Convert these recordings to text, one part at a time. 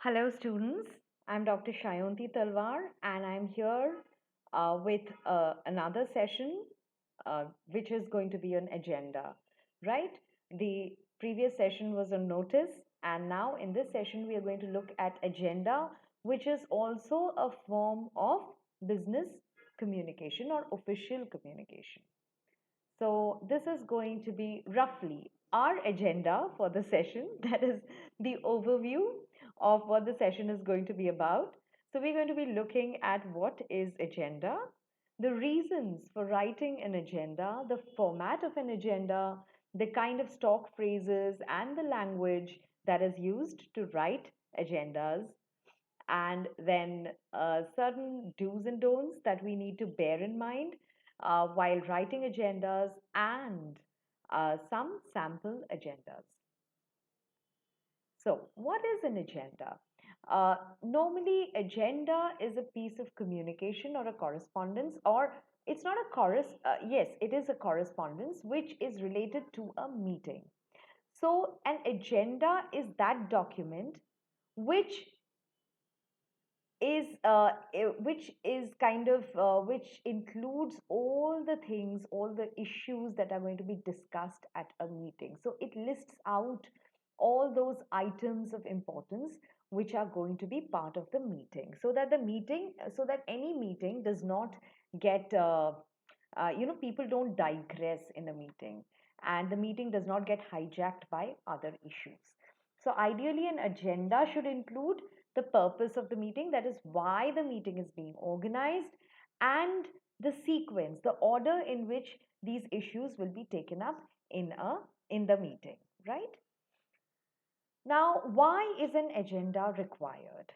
Hello, students. I'm Dr. Shyaonti Talwar, and I'm here with another session, which is going to be an agenda, right? The previous session was on notice, and now in this session, we are going to look at agenda, which is also a form of business communication or official communication. So, this is going to be roughly our agenda for the session. That is the overview of what the session is going to be about. So, we're going to be looking at what is agenda, the reasons for writing an agenda, the format of an agenda, the kind of stock phrases and the language that is used to write agendas, and then certain do's and don'ts that we need to bear in mind while writing agendas and some sample agendas. So, what is an agenda? Normally, agenda is a piece of communication or a correspondence, or it's not a yes, it is a correspondence which is related to a meeting. So, an agenda is that document which which is kind of which includes all the things, all the issues that are going to be discussed at a meeting. So it lists out all those items of importance which are going to be part of the meeting, so that any meeting does not get people don't digress in a meeting, and the meeting does not get hijacked by other issues. So ideally, an agenda should include the purpose of the meeting, that is why the meeting is being organized, and the sequence, the order in which these issues will be taken up in the meeting, right? Now, why is an agenda required?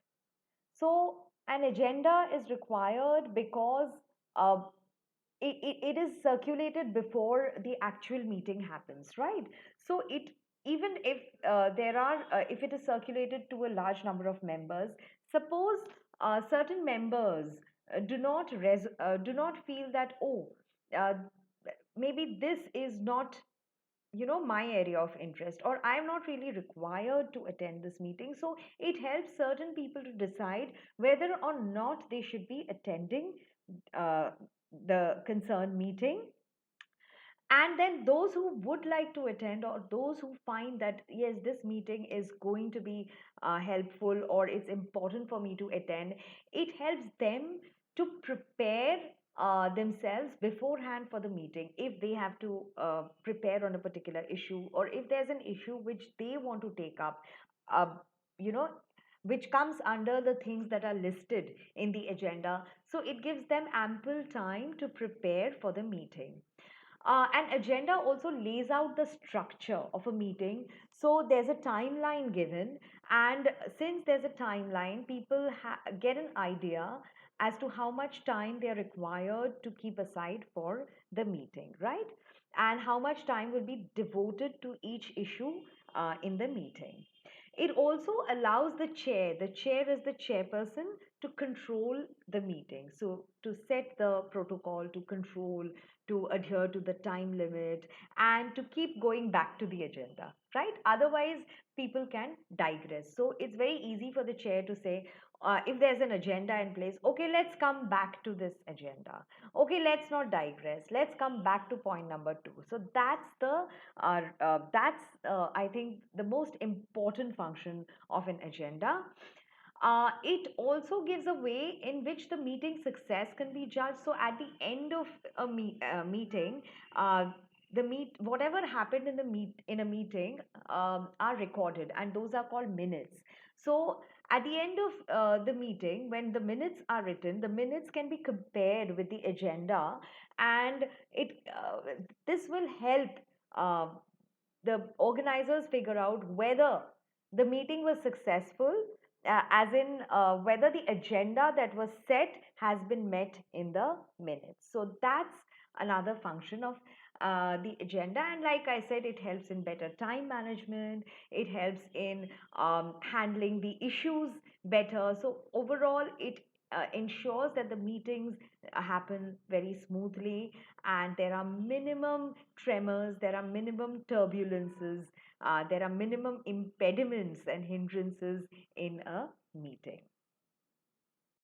So, an agenda is required because uh, it is circulated before the actual meeting happens, right? So it, even if if it is circulated to a large number of members, suppose certain members do not feel that, uh, maybe this is not, my area of interest, or I'm not really required to attend this meeting. So it helps certain people to decide whether or not they should be attending uh, the concerned meeting. And then those who would like to attend, or those who find that yes, this meeting is going to be helpful, or it's important for me to attend, it helps them to prepare themselves beforehand for the meeting, if they have to prepare on a particular issue, or if there's an issue which they want to take up, uh, you know which comes under the things that are listed in the agenda. So it gives them ample time to prepare for the meeting. An agenda also lays out the structure of a meeting. So there's a timeline given, and since there's a timeline, people get an idea as to how much time they are required to keep aside for the meeting, right? And how much time will be devoted to each issue in the meeting. It also allows the chair is the chairperson, to control the meeting. So, to set the protocol, to control, to adhere to the time limit, and to keep going back to the agenda, right? Otherwise, people can digress. So, it's very easy for the chair to say, if there's an agenda in place, okay, let's come back to this agenda. Okay, let's not digress. Let's come back to point number two. So that's I think the most important function of an agenda. It also gives a way in which the meeting success can be judged. So at the end of meeting, uh, whatever happened in a meeting are recorded, and those are called minutes. So at the end of the meeting, when the minutes are written, the minutes can be compared with the agenda, and it this will help uh, the organizers figure out whether the meeting was successful, as in whether the agenda that was set has been met in the minutes. So that's another function of the agenda. And like I said, it helps in better time management, it helps in handling the issues better. So overall, it ensures that the meetings happen very smoothly, and there are minimum tremors, there are minimum turbulences There are minimum impediments and hindrances in a meeting.